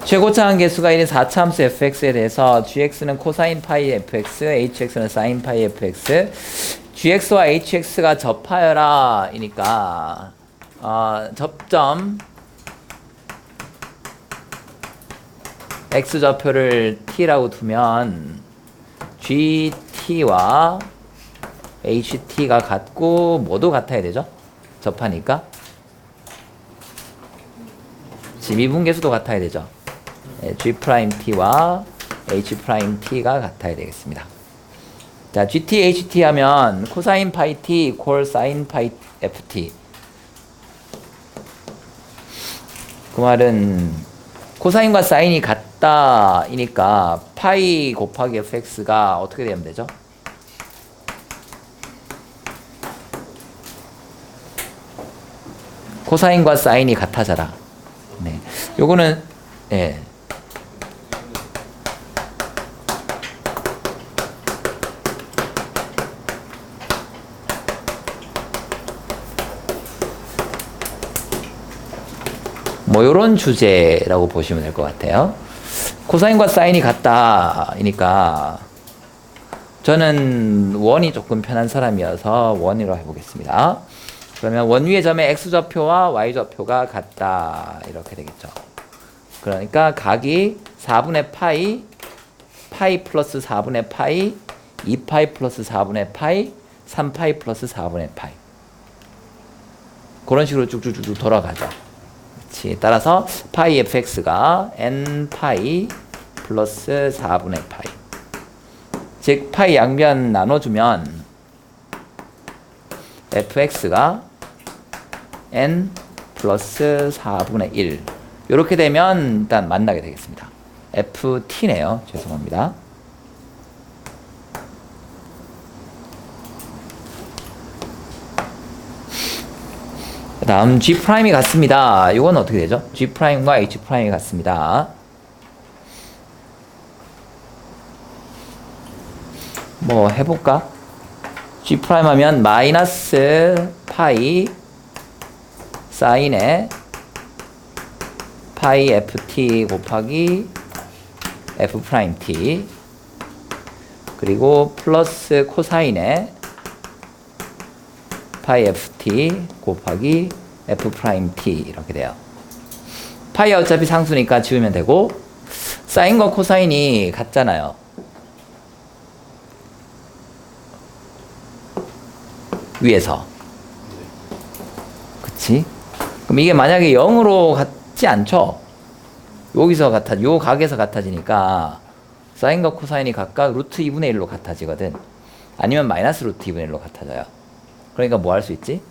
최고차 함계수가 1인 4차함수 fx에 대해서 gx는 코사인 파이 fx, hx는 사인 파이 fx, gx와 hx가 접하여라 이니까 접점 x좌표를 t라고 두면 gt와 ht가 같고 모두 같아야 되죠? 접하니까 미분계수도 같아야 되죠? g't와 h't가 같아야 되겠습니다. 자, gt, ht 하면 코사인 파이 t 이퀄 사인 파이 ft. 그 말은 코사인과 사인이 같다 이니까 파이 곱하기 fx가 어떻게 되면 되죠? 코사인과 사인이 같아져라. 네. 요거는 예. 뭐 요런 주제라고 보시면 될 것 같아요. 코사인과 사인이 같다이니까 저는 원이 조금 편한 사람이어서 원으로 해보겠습니다. 그러면 원위의 점의 x좌표와 y좌표가 같다 이렇게 되겠죠. 그러니까 각이 4분의 파이, 파이 플러스 4분의 파이, 2파이 플러스 4분의 파이, 3파이 플러스 4분의 파이 그런 식으로 쭉쭉쭉 돌아가죠. 그렇지. 따라서 파이 fx가 n파이 플러스 4분의 파이, 즉 파이 양변 나눠주면 fx가 n 플러스 4분의 1 이렇게 되면 일단 만나게 되겠습니다. ft네요. 죄송합니다. 그 다음 g'이 같습니다. 이건 어떻게 되죠? g'과 h'이 같습니다. 뭐 해볼까? g' 하면 마이너스 파이 사인에 파이 ft 곱하기 f't 그리고 플러스 코사인에 파이 ft 곱하기 f't 이렇게 돼요. 파이가 어차피 상수니까 지우면 되고 사인과 코사인이 같잖아요. 위에서. 그치? 그럼 이게 만약에 0으로 같지 않죠? 여기서 요 각에서 같아지니까 사인과 코사인이 각각 루트 2분의 1로 같아지거든. 아니면 마이너스 루트 2분의 1로 같아져요. 그러니까 뭐 할 수 있지?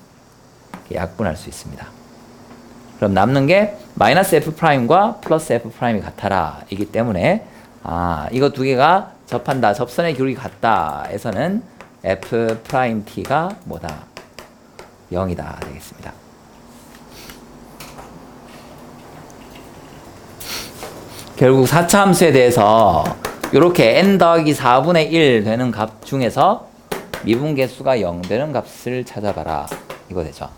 약분할 수 있습니다. 그럼 남는 게 마이너스 f'과 플러스 f'이 같아라 이기 때문에 이거 두 개가 접한다, 접선의 기울기 같다 에서는 f't가 뭐다? 0이다 되겠습니다. 결국 4차 함수에 대해서 이렇게 n 더하기 4분의 1 되는 값 중에서 미분계수가 0 되는 값을 찾아봐라 이거 되죠.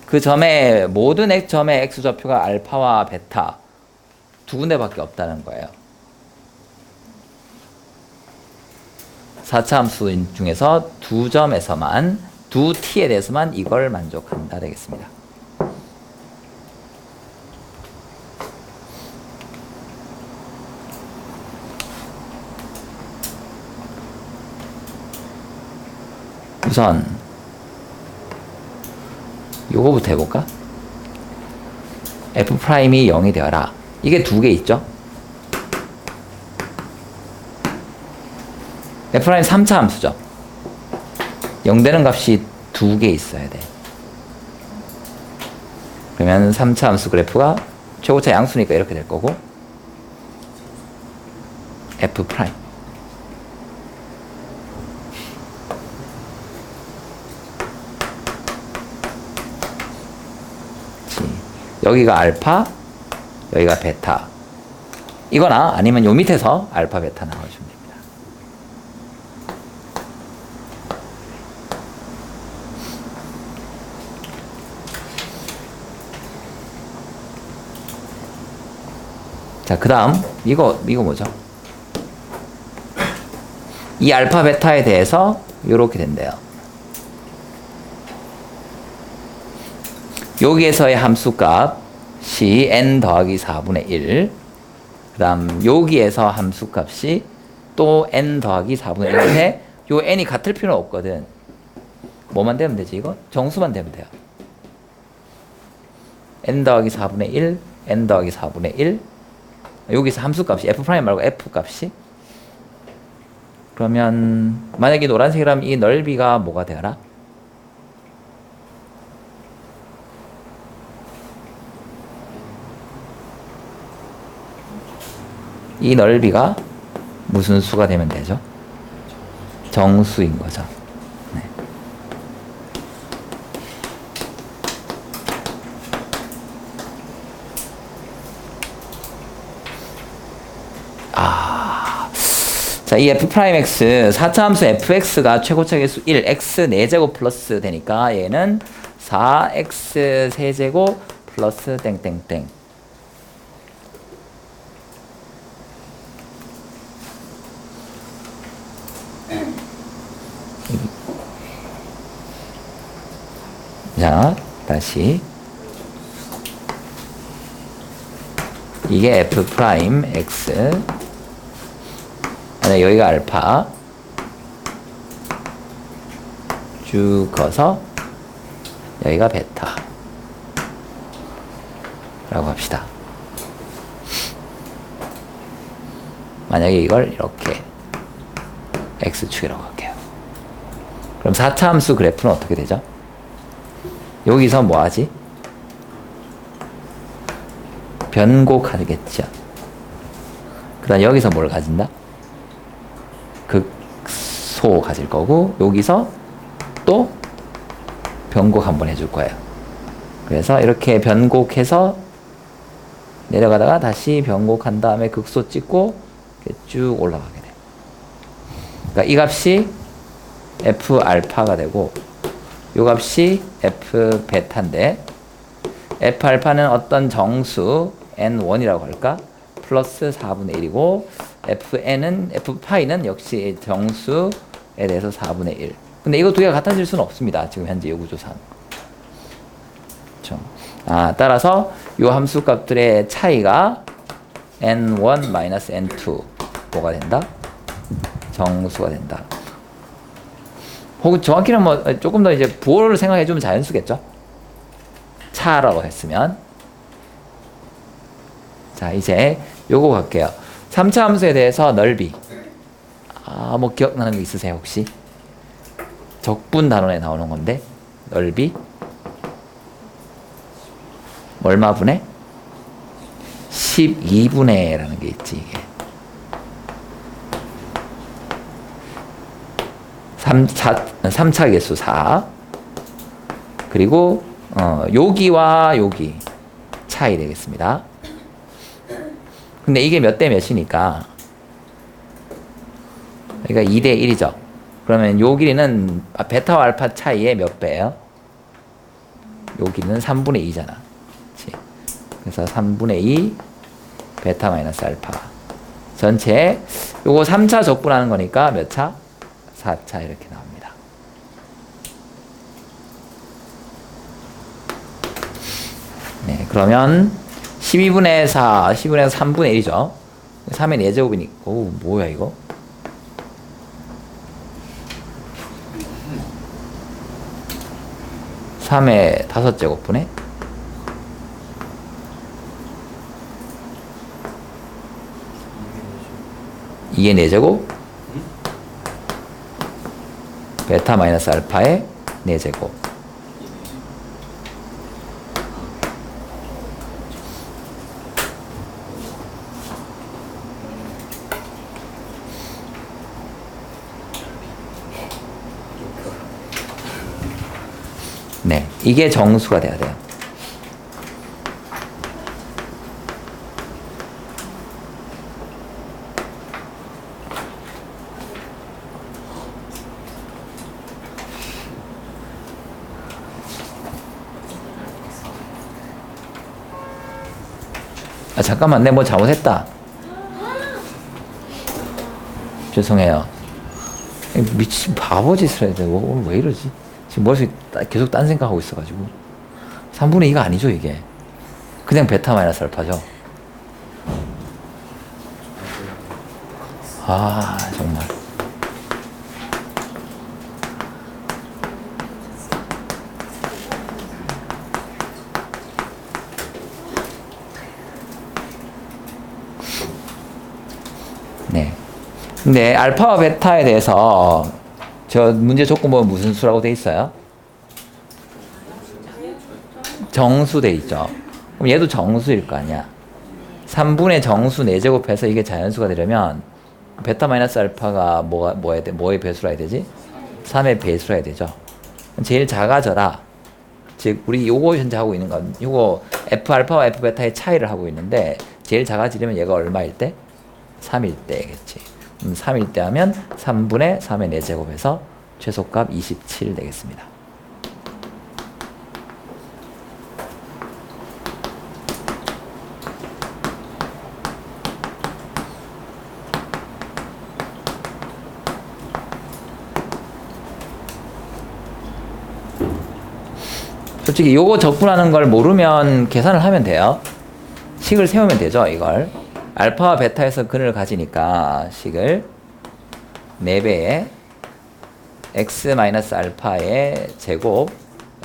그 점의 모든 점의 x좌표가 알파와 베타 두 군데밖에 없다는 거예요. 4차 함수 중에서 두 점에서만, 두 t에 대해서만 이걸 만족한다 되겠습니다. 우선 요거부터 해볼까? f'이 0이 되어라. 이게 두 개 있죠? f' 3차 함수죠. 0 되는 값이 두 개 있어야 돼. 그러면 3차 함수 그래프가 최고차 양수니까 이렇게 될 거고 f' 여기가 알파, 여기가 베타. 이거나 아니면 요 밑에서 알파, 베타 나와주면 됩니다. 자, 그 다음 이거 뭐죠? 이 알파 베타에 대해서 이렇게 된대요. 여기에서의 함수값이 n 더하기 4분의 1. 그 다음 여기에서 함수값이 또 n 더하기 4분의 1인데 요 n이 같을 필요는 없거든. 뭐만 되면 되지 이거? 정수만 되면 돼요. n 더하기 4분의 1, n 더하기 4분의 1. 여기서 함수값이 f' 말고 f 값이. 그러면 만약에 노란색이라면 이 넓이가 뭐가 되어라? 이 넓이가 무슨 수가 되면 되죠? 정수인 거죠. 네. 자, 이 f'x 4차 함수 fx가 최고차 계수 1, x 4제곱 플러스 되니까 얘는 4x 세제곱 플러스 땡땡땡. 자, 다시 이게 f'x 여기가 알파 쭉 커서 여기가 베타 라고 합시다. 만약에 이걸 이렇게 x축이라고 할게요. 그럼 4차 함수 그래프는 어떻게 되죠? 여기서 뭐 하지? 변곡하겠죠. 그 다음 여기서 뭘 가진다? 극소 가질 거고 여기서 또 변곡 한번 해줄 거예요. 그래서 이렇게 변곡해서 내려가다가 다시 변곡한 다음에 극소 찍고 이렇게 쭉 올라가게 돼요. 그러니까 이 값이 f 알파가 되고 이 값이 f 베타인데 f 알파는 어떤 정수 n1이라고 할까? 플러스 4분의 1이고 f 파이는 역시 정수에 대해서 4분의 1. 근데 이거 두 개가 같아질 수는 없습니다. 지금 현재 이 구조상. 그렇죠? 따라서 이 함수 값들의 차이가 n1 마이너스 n2 뭐가 된다? 정수가 된다. 혹은 정확히는 뭐 조금 더 이제 부호를 생각해 주면 자연수겠죠? 차라고 했으면. 자, 이제 요거 갈게요. 3차 함수에 대해서 넓이. 뭐 기억나는 거 있으세요, 혹시? 적분 단원에 나오는 건데, 넓이. 얼마분의? 12분의 라는 게 있지, 이게. 3차 개수 4. 그리고, 여기와 여기 차이 되겠습니다. 근데 이게 몇 대 몇이니까 그러니까 2대 1이죠. 그러면 요 길이는 베타와 알파 차이의 몇 배예요? 요 길이는 3분의 2잖아. 그치? 그래서 3분의 2 베타 마이너스 알파 전체 요거 3차 적분하는 거니까 몇 차? 4차 이렇게 나옵니다. 네, 그러면 12분의 4, 12분의 3분의 1이죠. 3의 4제곱이니까, 오, 뭐야, 이거? (3의 5제곱분의) (2의 4제곱) 베타 마이너스 알파의 4제곱. 네, 이게 정수가 돼야 돼요. 아, 잠깐만, 내가 뭐 잘못했다. 죄송해요. 미친 바보 짓을 해야 돼. 오늘 왜 이러지? 지금 머릿속에 계속 딴 생각하고 있어가지고. 3분의 2가 아니죠, 이게. 그냥 베타 마이너스 알파죠. 아, 정말. 네. 근데 알파와 베타에 대해서 저 문제 조건 보면 무슨 수라고 돼 있어요? 정수 돼 있죠. 그럼 얘도 정수일 거 아니야. 3분의 정수 4제곱해서 이게 자연수가 되려면 베타 마이너스 알파가 뭐의 배수라 해야 되지? 3의 배수라 해야 되죠. 제일 작아져라. 즉 우리 요거 현재 하고 있는 건 요거 F 알파와 F 베타의 차이를 하고 있는데 제일 작아지려면 얘가 얼마일 때? 3일 때겠지. 3일 때 하면 3분의 3의 4제곱해서 최소값 27 되겠습니다. 솔직히 요거 적분하는 걸 모르면 계산을 하면 돼요. 식을 세우면 되죠, 이걸. 알파와 베타에서 근을 가지니까 식을 4배의 x-알파의 제곱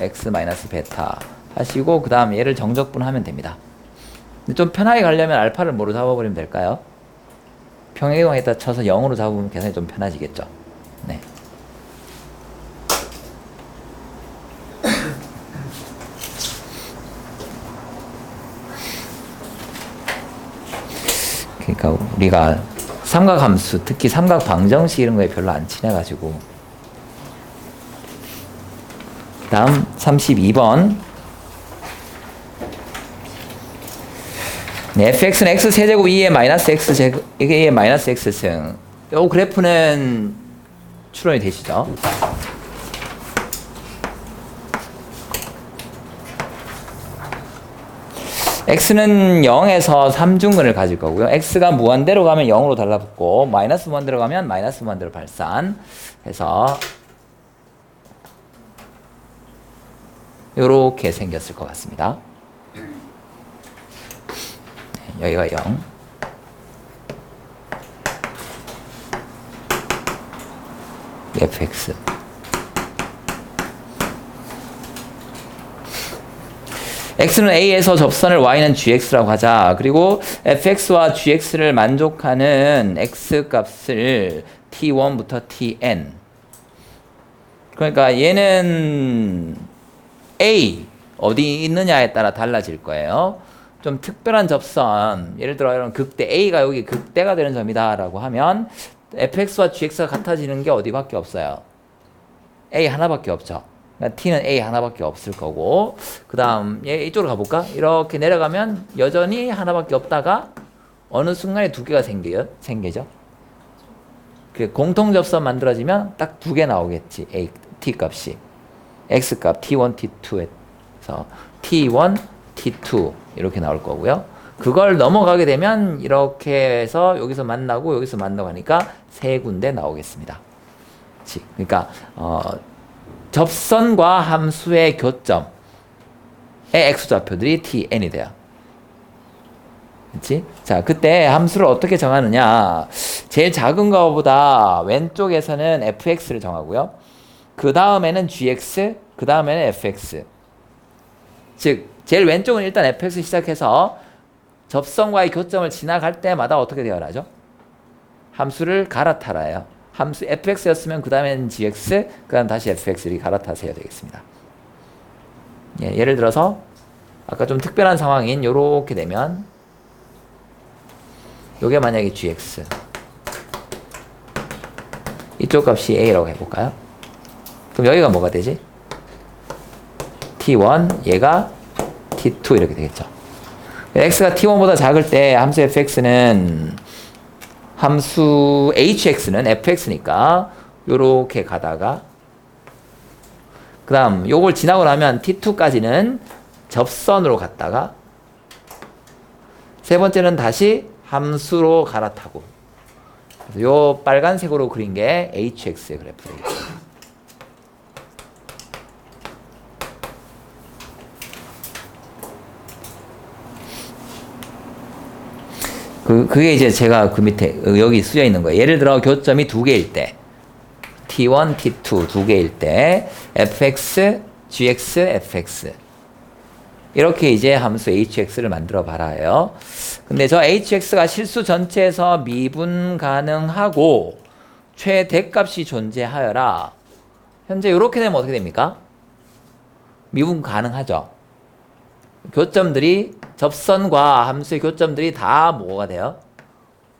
x-베타 하시고 그 다음 얘를 정적분하면 됩니다. 근데 좀 편하게 가려면 알파를 뭐로 잡아버리면 될까요? 평행이동에다 쳐서 0으로 잡으면 계산이 좀 편해지겠죠. 네. 그러니까 우리가 삼각함수, 특히 삼각 방정식 이런 거에 별로 안 친해가지고. 다음 32번. 네, fx는 x 세제곱 2의 마이너스 x 제곱, 이게 2의 마이너스 x승. 요 그래프는 추론이 되시죠? x는 0에서 3중근을 가질 거고요. x가 무한대로 가면 0으로 달라붙고 마이너스 무한대로 가면 마이너스 무한대로 발산해서 요렇게 생겼을 것 같습니다. 여기가 0. fx x는 a에서 접선을 y는 gx라고 하자. 그리고 fx와 gx를 만족하는 x 값을 t1부터 tn. 그러니까 얘는 a 어디 있느냐에 따라 달라질 거예요. 좀 특별한 접선, 예를 들어 이런 극대 a가 여기 극대가 되는 점이다라고 하면 fx와 gx가 같아지는 게 어디밖에 없어요. a 하나밖에 없죠. 그러니까 t는 a 하나밖에 없을 거고, 그 다음 얘 이쪽으로 가볼까? 이렇게 내려가면 여전히 하나밖에 없다가 어느 순간에 두 개가 생기죠. 그 공통 접선 만들어지면 딱 두 개 나오겠지. a, t 값이 x 값 t1, t2에서 t1, t2 이렇게 나올 거고요. 그걸 넘어가게 되면 이렇게 해서 여기서 만나고 여기서 만나고 하니까 세 군데 나오겠습니다. 그러니까 접선과 함수의 교점의 x좌표들이 tn이 돼요. 그렇지? 자, 그때 함수를 어떻게 정하느냐? 제일 작은 거보다 왼쪽에서는 fx를 정하고요. 그 다음에는 gx, 그 다음에는 fx. 즉, 제일 왼쪽은 일단 fx 시작해서 접선과의 교점을 지나갈 때마다 어떻게 되어나죠? 함수를 갈아타라요. 함수 fx였으면 그 다음에는 gx, 그 다음 다시 fx를 갈아타세요 되겠습니다. 예, 예를 들어서 아까 좀 특별한 상황인 요렇게 되면 요게 만약에 gx, 이쪽 값이 a라고 해볼까요? 그럼 여기가 뭐가 되지? t1, 얘가 t2 이렇게 되겠죠. x가 t1보다 작을 때 함수 fx는 함수 hx는 fx니까 요렇게 가다가 그 다음 요걸 지나고 나면 t2까지는 접선으로 갔다가 세 번째는 다시 함수로 갈아타고. 그래서 요 빨간색으로 그린 게 hx의 그래프 되겠습니다. 그게 이제 제가 그 밑에 여기 쓰여 있는 거예요. 예를 들어 교점이 두 개일 때 t1, t2 두 개일 때 fx, gx, fx 이렇게 이제 함수 hx를 만들어 봐라요. 근데 저 hx가 실수 전체에서 미분 가능하고 최대값이 존재하여라. 현재 이렇게 되면 어떻게 됩니까? 미분 가능하죠. 교점들이 접선과 함수의 교점들이 다 뭐가 돼요?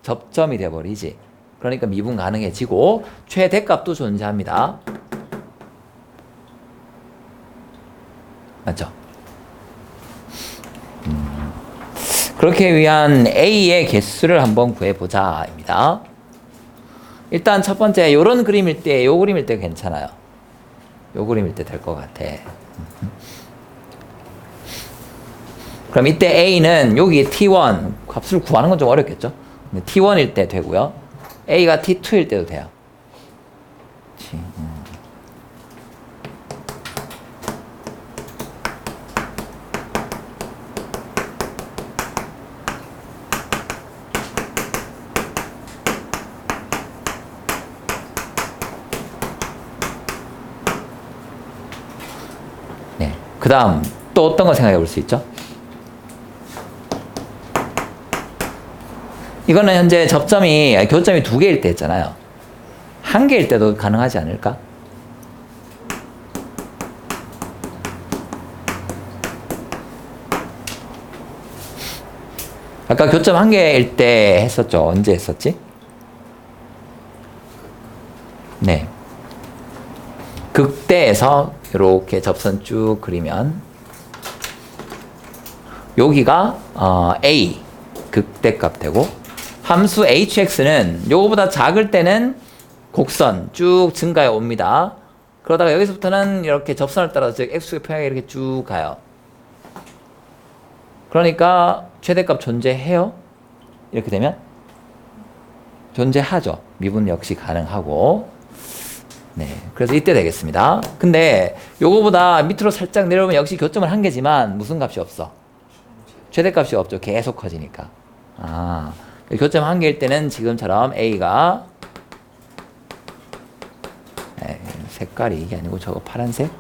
접점이 돼버리지. 그러니까 미분 가능해지고 최대값도 존재합니다. 맞죠? 그렇게 위한 A의 개수를 한번 구해보자 입니다. 일단 첫 번째 요런 그림일 때, 요 그림일 때 괜찮아요. 요 그림일 때 될 것 같아. 그럼 이때 A는 여기 T1 값을 구하는 건 좀 어렵겠죠? T1일 때 되고요. A가 T2일 때도 돼요. 네. 그 다음 또 어떤 거 생각해 볼 수 있죠? 이거는 현재 교점이 두 개일 때 했잖아요. 한 개일 때도 가능하지 않을까? 아까 교점 한 개일 때 했었죠. 언제 했었지? 네. 극대에서 이렇게 접선 쭉 그리면 여기가 A 극대값 되고 함수 hx는 요거보다 작을 때는 곡선 쭉 증가해 옵니다. 그러다가 여기서부터는 이렇게 접선을 따라서 즉 x축의 평행이 이렇게 쭉 가요. 그러니까 최대값 존재해요? 이렇게 되면 존재하죠. 미분 역시 가능하고. 네, 그래서 이때 되겠습니다. 근데 요거보다 밑으로 살짝 내려오면 역시 교점은 한 개지만 무슨 값이 없어? 최대값이 없죠. 계속 커지니까. 교점 한 개일 때는 지금처럼 A가 색깔이 이게 아니고 저거 파란색?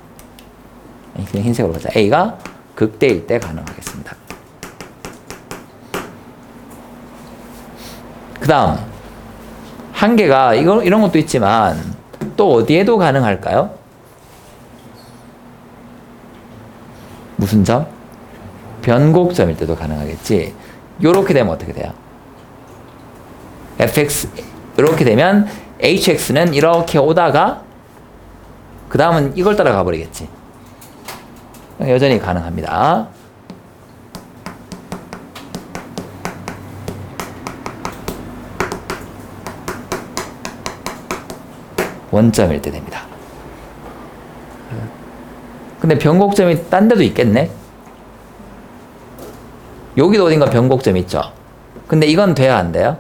그냥 흰색으로 보자. A가 극대일 때 가능하겠습니다. 그 다음 한 개가 이런 것도 있지만 또 어디에도 가능할까요? 무슨 점? 변곡점일 때도 가능하겠지. 요렇게 되면 어떻게 돼요? fx 이렇게 되면 hx는 이렇게 오다가 그 다음은 이걸 따라가 버리겠지. 여전히 가능합니다. 원점일 때 됩니다. 근데 변곡점이 딴 데도 있겠네? 여기도 어딘가 변곡점 있죠? 근데 이건 돼야 안 돼요?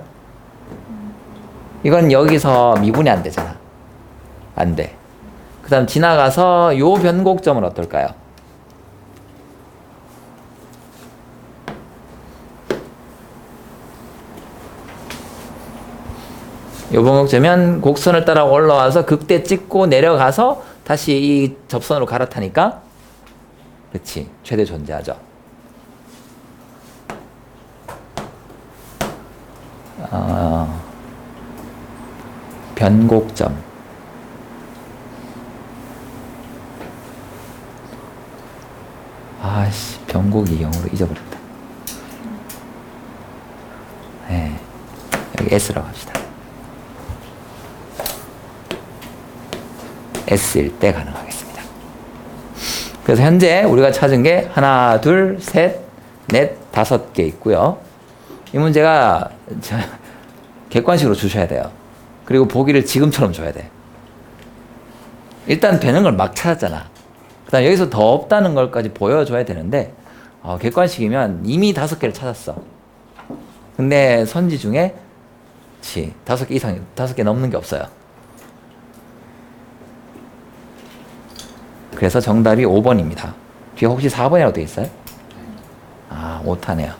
이건 여기서 미분이 안 되잖아. 안 돼. 그 다음 지나가서 요 변곡점은 어떨까요? 요 변곡점은 곡선을 따라 올라와서 극대 찍고 내려가서 다시 이 접선으로 갈아타니까 그렇지. 최대 존재하죠. 변곡점. 아씨, 변곡이 영어로 잊어버렸다. 네. 여기 S라고 합시다. S일 때 가능하겠습니다. 그래서 현재 우리가 찾은 게 하나, 둘, 셋, 넷, 5개 있고요. 이 문제가 객관식으로 주셔야 돼요. 그리고 보기를 지금처럼 줘야 돼. 일단 되는 걸 막 찾았잖아. 그 다음 여기서 더 없다는 걸까지 보여줘야 되는데 객관식이면 이미 5개를 찾았어. 근데 선지 중에 5개 이상, 5개 넘는 게 없어요. 그래서 정답이 5번입니다. 뒤에 혹시 4번이라고 되어 있어요? 아, 오타네요.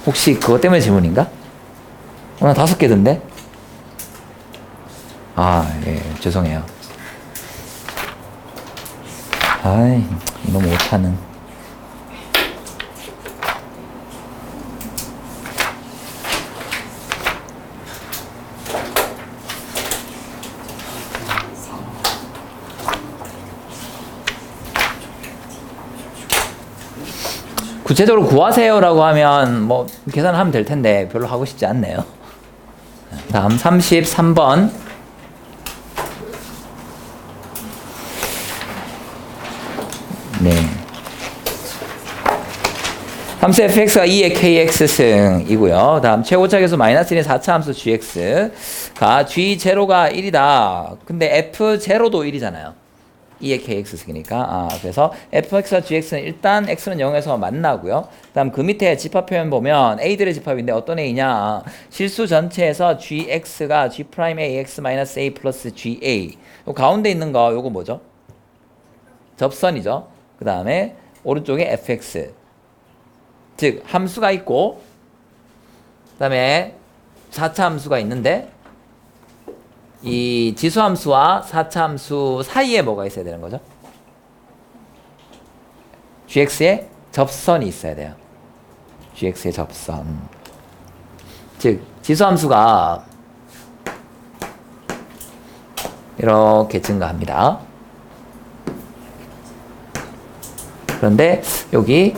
혹시 그것 때문에 질문인가? 오늘 5개던데? 아, 예, 죄송해요. 아이, 너무 오타는. 구체적으로 구하세요라고 하면 뭐 계산하면 될 텐데 별로 하고 싶지 않네요. 다음 33번. 네. 함수 fx가 2의 kx승이고요. 다음 최고차 계수 마이너스 1인 4차 함수 gx가 g0가 1이다. 근데 f0도 1이잖아요. 2의 kx승이니까. 그래서 fx와 gx는 일단 x는 0에서 만나고요. 다음 그 밑에 집합 표현 보면 a들의 집합인데 어떤 a냐. 실수 전체에서 gx가 g'(ax-a 플러스 ga. 요 가운데 있는 거 요거 뭐죠? 접선이죠. 그 다음에 오른쪽에 fx. 즉 함수가 있고 그 다음에 4차 함수가 있는데 이 지수함수와 4차 함수 사이에 뭐가 있어야 되는 거죠? gx의 접선이 있어야 돼요. gx의 접선. 즉 지수함수가 이렇게 증가합니다. 그런데 여기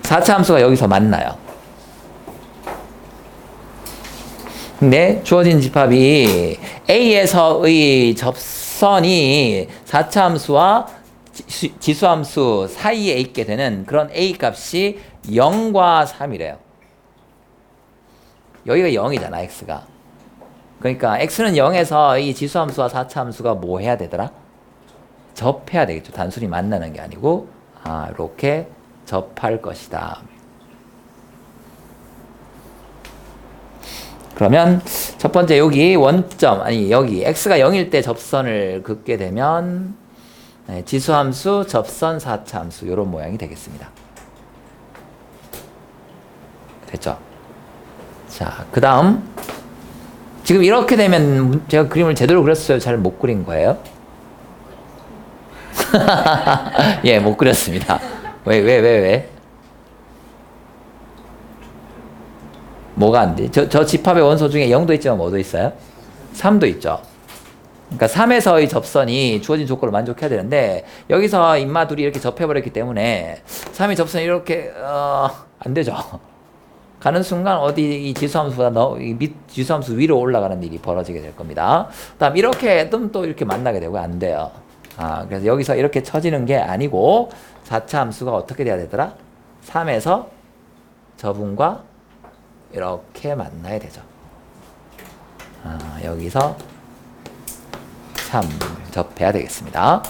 4차 함수가 여기서 만나요. 근데 주어진 집합이 A에서의 접선이 4차 함수와 지수함수 사이에 있게 되는 그런 A 값이 0과 3이래요. 여기가 0이잖아, X가. 그러니까 X는 0에서 이 지수함수와 4차 함수가 뭐 해야 되더라? 접해야 되겠죠. 단순히 만나는 게 아니고, 이렇게 접할 것이다. 그러면 첫 번째 여기 원점, 여기 x가 0일 때 접선을 긋게 되면 지수함수, 접선, 4차 함수 이런 모양이 되겠습니다. 됐죠? 자, 그 다음 지금 이렇게 되면 제가 그림을 제대로 그렸어요? 잘 못 그린 거예요? 예, 못 그렸습니다. 왜? 뭐가 안 돼? 저 집합의 원소 중에 0도 있지만 뭐도 있어요? 3도 있죠. 그러니까 3에서의 접선이 주어진 조건을 만족해야 되는데 여기서 인마 둘이 이렇게 접해버렸기 때문에 3의 접선이 이렇게 안 되죠. 가는 순간 어디 이 지수함수보다 지수함수 위로 올라가는 일이 벌어지게 될 겁니다. 그다음 이렇게 또 이렇게 만나게 되고 안 돼요. 그래서 여기서 이렇게 쳐지는 게 아니고 4차 함수가 어떻게 돼야 되더라? 3에서 저분과 이렇게 만나야 되죠. 여기서 3 접해야 되겠습니다.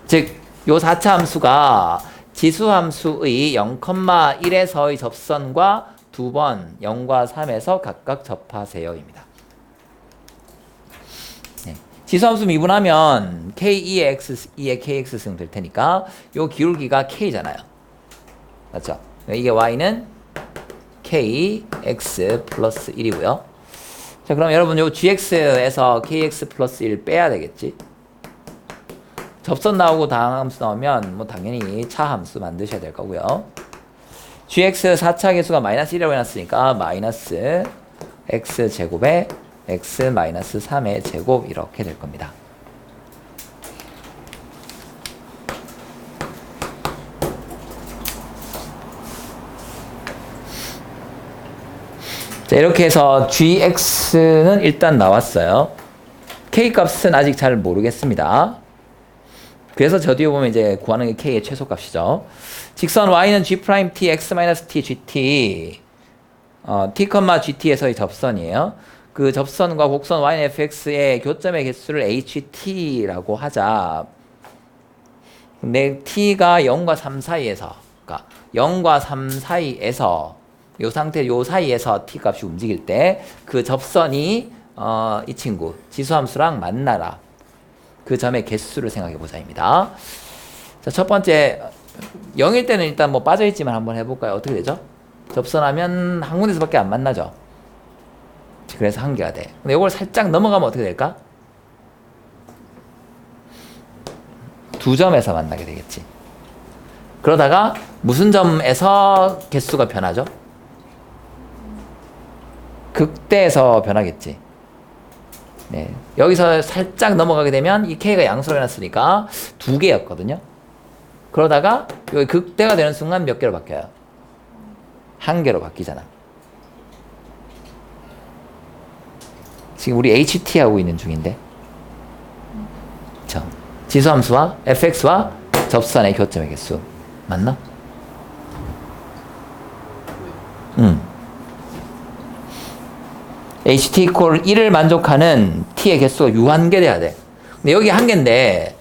즉, 요 4차 함수가 지수함수의 0,1에서의 접선과 두 번 0과 3에서 각각 접하세요입니다. 네. 지수함수 미분하면 k2의 x, 2의 kx승 될 테니까 요 기울기가 k잖아요. 맞죠? 이게 y는 kx 플러스 1이고요. 자, 그럼 여러분 요 gx에서 kx 플러스 1 빼야 되겠지? 접선 나오고 다항함수 나오면 뭐 당연히 차함수 만드셔야 될 거고요. gx 4차 계수가 마이너스 1이라고 해놨으니까 마이너스 x 제곱에 x 마이너스 3의 제곱 이렇게 될 겁니다. 자, 이렇게 해서 gx는 일단 나왔어요. k값은 아직 잘 모르겠습니다. 그래서 저 뒤에 보면 이제 구하는 게 k의 최소값이죠. 직선 y는 g'(t, x-t, gt) t, gt에서의 접선이에요. 그 접선과 곡선 y는 fx의 교점의 개수를 ht라고 하자. 근데 t가 0과 3 사이에서, 그러니까 0과 3 사이에서 요 상태 요 사이에서 t 값이 움직일 때 그 접선이 이 친구 지수함수랑 만나라. 그 점의 개수를 생각해 보자입니다. 자, 첫 번째 0일 때는 일단 뭐 빠져 있지만 한번 해볼까요? 어떻게 되죠? 접선하면 한 군데서밖에 안 만나죠. 그래서 한 개가 돼. 근데 이걸 살짝 넘어가면 어떻게 될까? 두 점에서 만나게 되겠지. 그러다가 무슨 점에서 개수가 변하죠? 극대에서 변하겠지. 네. 여기서 살짝 넘어가게 되면 이 K가 양수로 해놨으니까 두 개였거든요. 그러다가 여기 극대가 되는 순간 몇 개로 바뀌어요? 한 개로 바뀌잖아. 지금 우리 HT 하고 있는 중인데. 지수함수와 fx와 접선의 교점의 개수. 맞나? HT 이퀄 1을 만족하는 t의 개수가 유한계 돼야 돼. 근데 여기 한 개인데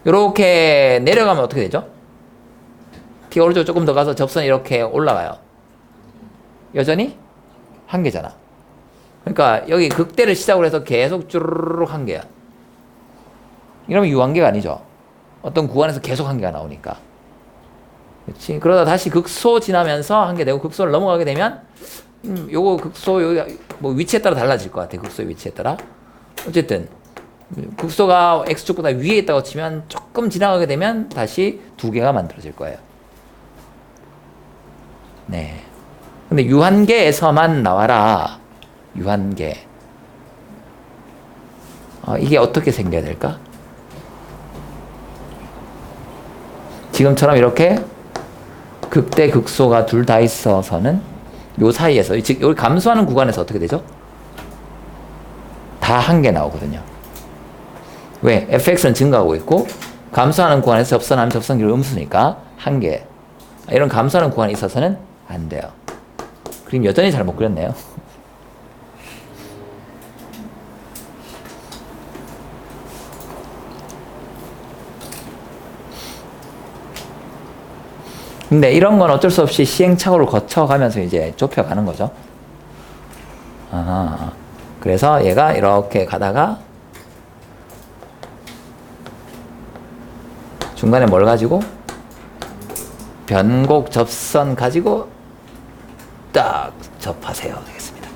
이렇게 내려가면 어떻게 되죠? t 오른쪽 조금 더 가서 접선이 이렇게 올라가요. 여전히 한 개잖아. 그러니까 여기 극대를 시작으로 해서 계속 쭈르륵 한 개야. 이러면 유한계가 아니죠. 어떤 구간에서 계속 한 개가 나오니까. 그렇지. 그러다 다시 극소 지나면서 한 개 되고 극소를 넘어가게 되면 요거 극소 여기 뭐 위치에 따라 달라질 것 같아. 극소의 위치에 따라. 어쨌든 극소가 x축보다 위에 있다고 치면 조금 지나가게 되면 다시 두 개가 만들어질 거예요. 네. 근데 유한계에서만 나와라. 유한계. 이게 어떻게 생겨야 될까? 지금처럼 이렇게 극대 극소가 둘 다 있어서는 요 사이에서 즉 여기 감소하는 구간에서 어떻게 되죠? 다 한 개 나오거든요. 왜? fx는 증가하고 있고 감소하는 구간에서 접선하면 접선기를 음수니까 한 개. 이런 감소하는 구간이 있어서는 안 돼요. 그림 여전히 잘못 그렸네요. 근데 이런 건 어쩔 수 없이 시행착오를 거쳐가면서 이제 좁혀가는 거죠. 그래서 얘가 이렇게 가다가 중간에 뭘 가지고 변곡 접선 가지고 딱 접하세요 되겠습니다.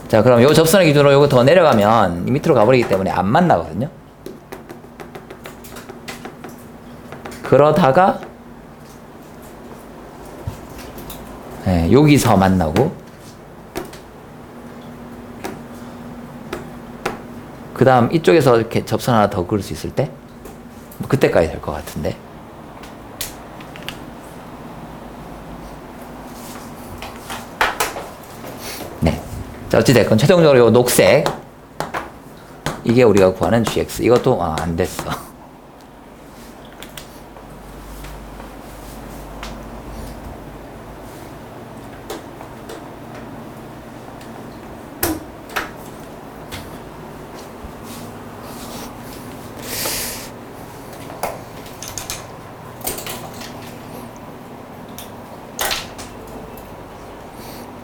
자, 그럼 요 접선의 기준으로 요거 더 내려가면 이 밑으로 가버리기 때문에 안 만나거든요. 그러다가 네, 여기서 만나고 그 다음 이쪽에서 이렇게 접선 하나 더 그을 수 있을 때 뭐 그때까지 될 것 같은데. 네. 자, 어찌됐건 최종적으로 요 녹색 이게 우리가 구하는 gx. 이것도 안 됐어.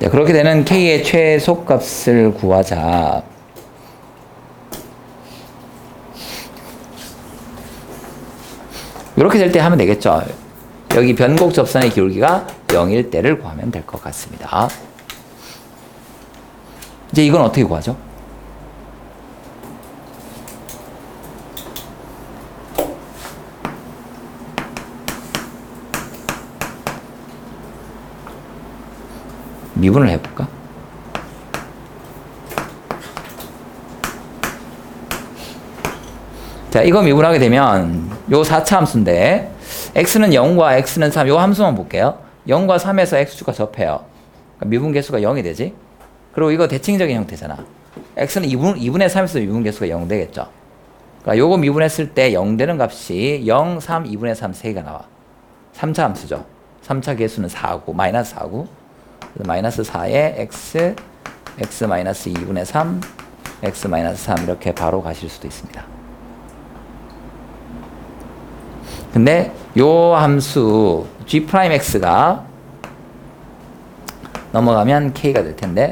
자, 그렇게 되는 K의 최소값을 구하자. 이렇게 될 때 하면 되겠죠. 여기 변곡 접선의 기울기가 0일 때를 구하면 될 것 같습니다. 이제 이건 어떻게 구하죠? 미분을 해볼까? 자, 이거 미분하게 되면 요 4차 함수인데 x는 0과 x는 3, 요 함수만 볼게요. 0과 3에서 x축과 접해요. 그러니까 미분 개수가 0이 되지. 그리고 이거 대칭적인 형태잖아. x는 2분의 3에서 미분 개수가 0 되겠죠. 그러니까 요거 미분했을 때 0 되는 값이 0, 3, 2분의 3 3개가 나와. 3차 함수죠. 3차 개수는 4고 마이너스 4고 마이너스 4에 x 마이너스 2분의 3, x 마이너스 3 이렇게 바로 가실 수도 있습니다. 근데 요 함수 g'x가 넘어가면 k가 될 텐데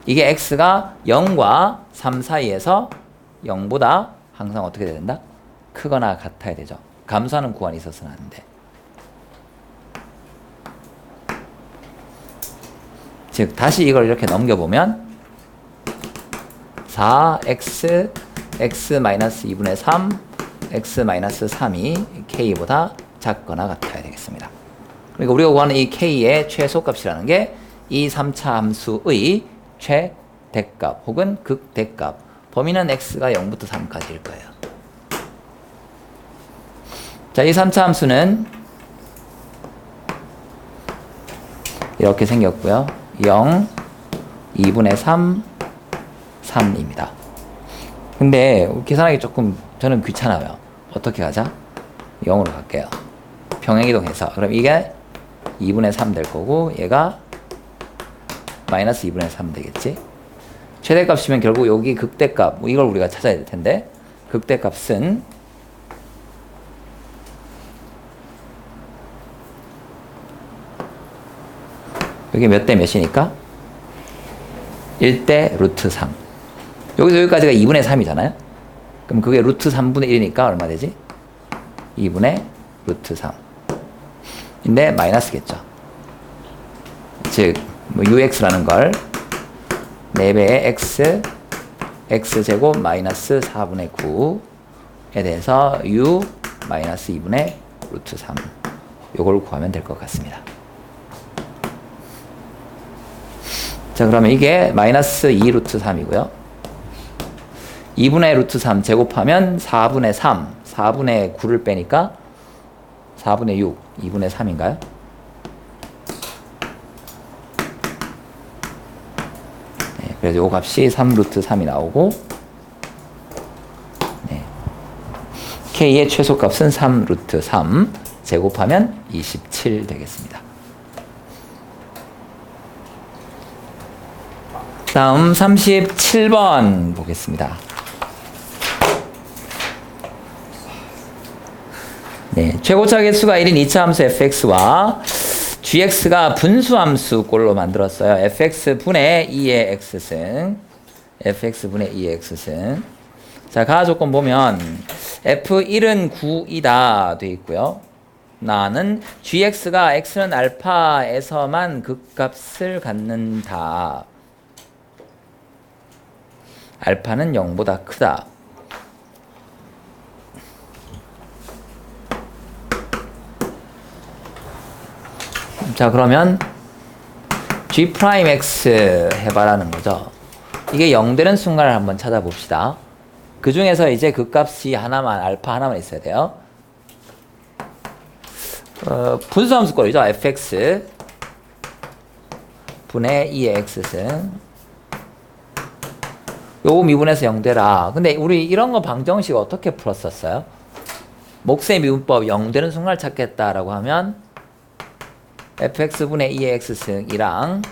이게 x가 0과 3 사이에서 0보다 항상 어떻게 된다? 크거나 같아야 되죠. 감소하는 구간이 있어서는 안 돼. 즉 다시 이걸 이렇게 넘겨보면 4x x-2분의 3 x-3이 k보다 작거나 같아야 되겠습니다. 그러니까 우리가 구하는 이 k의 최소값이라는 게 이 3차 함수의 최대값 혹은 극대값, 범위는 x가 0부터 3까지일 거예요. 자, 이 3차 함수는 이렇게 생겼고요. 0, 2분의 3, 3입니다. 근데 계산하기 조금 저는 귀찮아요. 어떻게 하자? 0으로 갈게요. 평행이동해서. 그럼 이게 2분의 3 될 거고 얘가 마이너스 2분의 3 되겠지? 최대값이면 결국 여기 극대값, 이걸 우리가 찾아야 될 텐데 극대값은 여기 몇 대 몇이니까? 1대 루트 3. 여기서 여기까지가 2분의 3이잖아요? 그럼 그게 루트 3분의 1이니까 얼마 되지? 2분의 루트 3. 인데 마이너스겠죠. 즉, ux라는 걸 4배의 x, x제곱 마이너스 4분의 9에 대해서 u 마이너스 2분의 루트 3. 요걸 구하면 될 것 같습니다. 자, 그러면 이게 마이너스 2 루트 3이고요. 2분의 루트 3 제곱하면 4분의 3, 4분의 9를 빼니까 4분의 6, 2분의 3인가요? 네, 그래서 요 값이 3 루트 3이 나오고, 네. k의 최소값은 3 루트 3 제곱하면 27 되겠습니다. 다음 37번 보겠습니다. 네, 최고차 개수가 1인 2차 함수 fx와 gx가 분수함수 꼴로 만들었어요. fx분의 2의 x승, fx분의 2의 x승. 자, 가하 조건 보면 f1은 9이다 돼 있고요. 나는 gx가 x는 알파에서만 극값을 갖는다. 알파는 0보다 크다. 자, 그러면 g'x 해봐라는 거죠. 이게 0 되는 순간을 한번 찾아봅시다. 그 중에서 이제 그 값이 하나만, 알파 하나만 있어야 돼요. 분수함수꼴이죠. fx 분의 2의 x승. 요거 미분해서 0 되라. 근데 우리 이런 거 방정식 어떻게 풀었었어요? 목세 미분법 0 되는 순간을 찾겠다라고 하면 fx분의 2의 x승이랑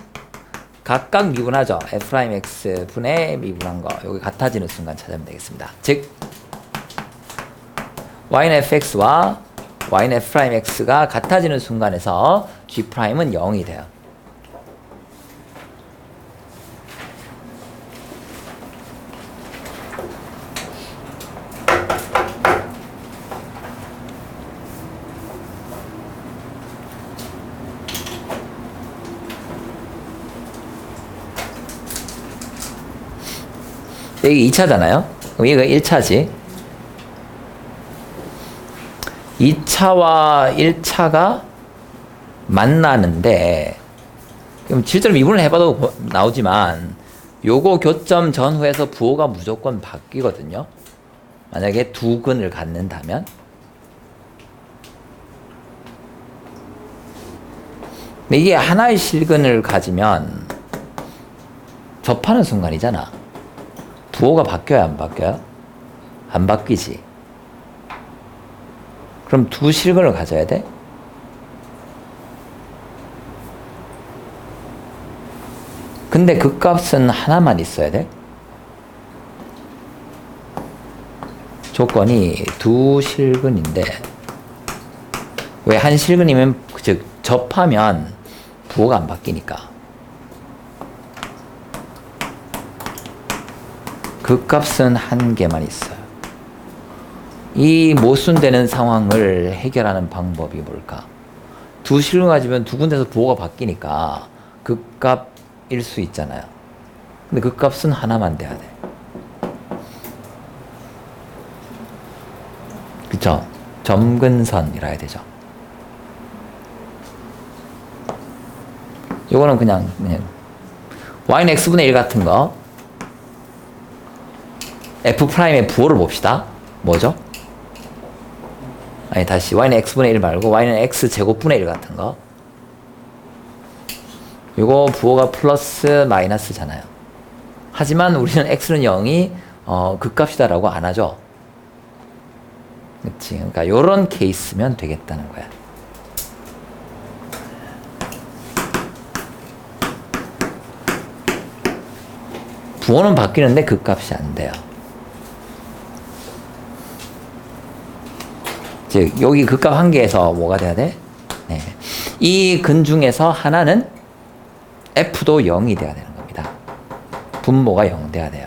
각각 미분하죠. f'x분의 미분한 거. 여기 같아지는 순간 찾으면 되겠습니다. 즉 y는 fx와 y는 f'x가 같아지는 순간에서 g'은 0이 돼요. 여기 2차잖아요. 그럼 이거 1차지. 2차와 1차가 만나는데, 그럼 실제로 미분을 해봐도 나오지만, 요거 교점 전후에서 부호가 무조건 바뀌거든요. 만약에 두 근을 갖는다면. 근데 이게 하나의 실근을 가지면 접하는 순간이잖아. 부호가 바뀌어요, 안 바뀌어요? 안 바뀌지. 그럼 두 실근을 가져야 돼? 근데 그 값은 하나만 있어야 돼? 조건이 두 실근인데 왜 한 실근이면 즉 접하면 부호가 안 바뀌니까. 그 값은 한 개만 있어요. 이 모순되는 상황을 해결하는 방법이 뭘까? 두 실근 가지면 두 군데서 부호가 바뀌니까 그 값일 수 있잖아요. 근데 그 값은 하나만 돼야 돼. 그쵸? 점근선이라 해야 되죠. 요거는 그냥 y는 x분의 1 같은 거 f'의 부호를 봅시다. 뭐죠? 아니 다시 y는 x분의 1 말고 y는 x제곱분의 1 같은 거 요거 부호가 플러스 마이너스잖아요. 하지만 우리는 x는 0이 극값이다 라고 안 하죠. 그치? 그러니까 요런 케이스면 되겠다는 거야. 부호는 바뀌는데 극값이 안 돼요. 즉 여기 극값 한 개에서 뭐가 돼야 돼? 네. 이 근 중에서 하나는 f도 0이 돼야 되는 겁니다. 분모가 0 돼야 돼요.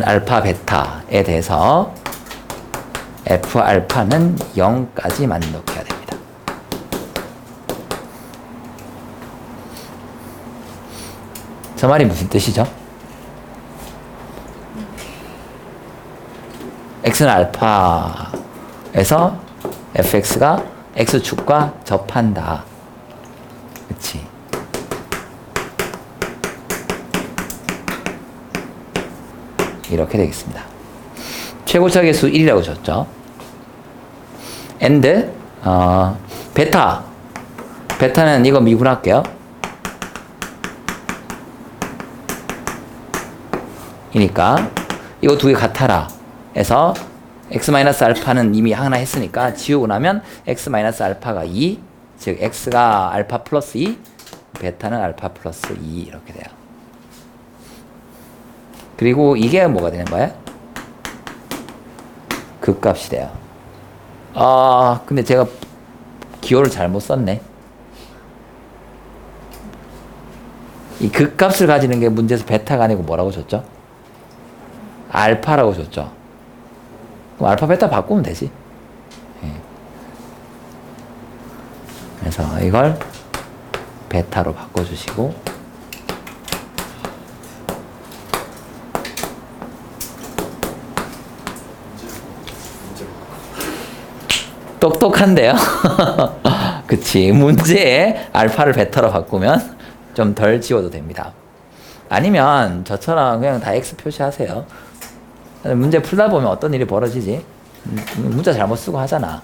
알파 베타에 대해서 f 알파는 0까지만 넣어야 됩니다. 저 말이 무슨 뜻이죠? x는 알파에서 fx가 x축과 접한다. 그치? 이렇게 되겠습니다. 최고차 계수 1이라고 줬죠. and 베타는 이거 미분할게요. 이니까 이거 두 개 같아라 해서 x-알파는 이미 하나 했으니까 지우고 나면 x-알파가 2, 즉 x가 알파 플러스 2, 베타는 알파 플러스 2 이렇게 돼요. 그리고 이게 뭐가 되는 거야? 극값이 돼요. 근데 제가 기호를 잘못 썼네. 이 극값을 가지는 게 문제에서 베타가 아니고 뭐라고 줬죠? 알파라고 줬죠. 그럼 알파 베타 바꾸면 되지. 예. 그래서 이걸 베타로 바꿔주시고 똑똑한데요? 그치. 문제에 알파를 베타로 바꾸면 좀 덜 지워도 됩니다. 아니면 저처럼 그냥 다 X 표시하세요. 문제 풀다 보면 어떤 일이 벌어지지? 문자 잘못 쓰고 하잖아.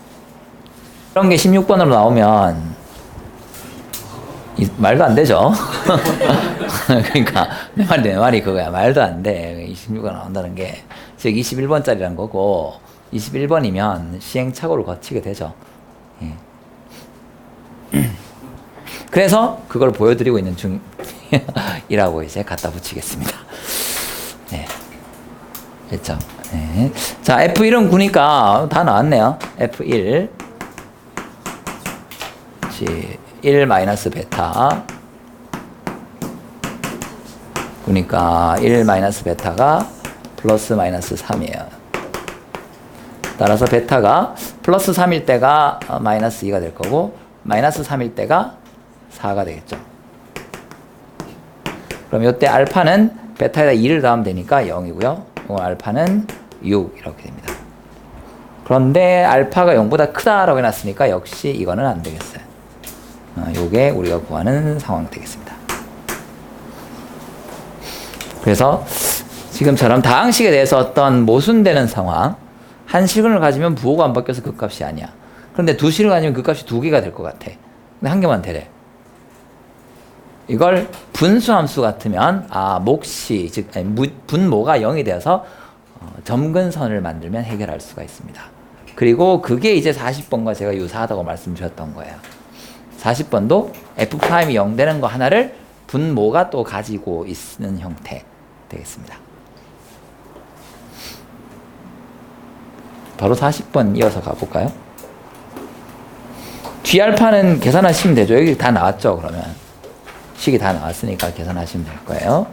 그런 게 16번으로 나오면 말도 안 되죠? 그러니까 내 말이 그거야. 말도 안 돼. 26번 나온다는 게. 즉 21번짜리란 거고 21번이면 시행착오를 거치게 되죠. 예. 그래서 그걸 보여드리고 있는 중이라고 이제 갖다 붙이겠습니다. 네. 됐죠? 네. 자, F1은 9니까 다 나왔네요. F1. 1 마이너스 베타. 9니까 1 마이너스 베타가 플러스 마이너스 3이에요. 따라서 베타가 플러스 3일 때가 마이너스 2가 될 거고 마이너스 3일 때가 4가 되겠죠. 그럼 이때 알파는 베타에다 2를 더하면 되니까 0이고요. 알파는 6 이렇게 됩니다. 그런데 알파가 0보다 크다라고 해놨으니까 역시 이거는 안 되겠어요. 요게 우리가 구하는 상황 되겠습니다. 그래서 지금처럼 다항식에 대해서 어떤 모순되는 상황, 한 실근을 가지면 부호가 안 바뀌어서 그 값이 아니야. 그런데 두 실근을 가지면 그 값이 두 개가 될 것 같아. 근데 한 개만 되래. 이걸 분수함수 같으면 몫이 즉 분모가 0이 되어서 점근선을 만들면 해결할 수가 있습니다. 그리고 그게 이제 40번과 제가 유사하다고 말씀 주셨던 거예요. 40번도 F'이 0 되는 거 하나를 분모가 또 가지고 있는 형태 되겠습니다. 바로 40번 이어서 가볼까요? G알파는 계산하시면 되죠. 여기 다 나왔죠, 그러면. 식이 다 나왔으니까 계산하시면 될 거예요.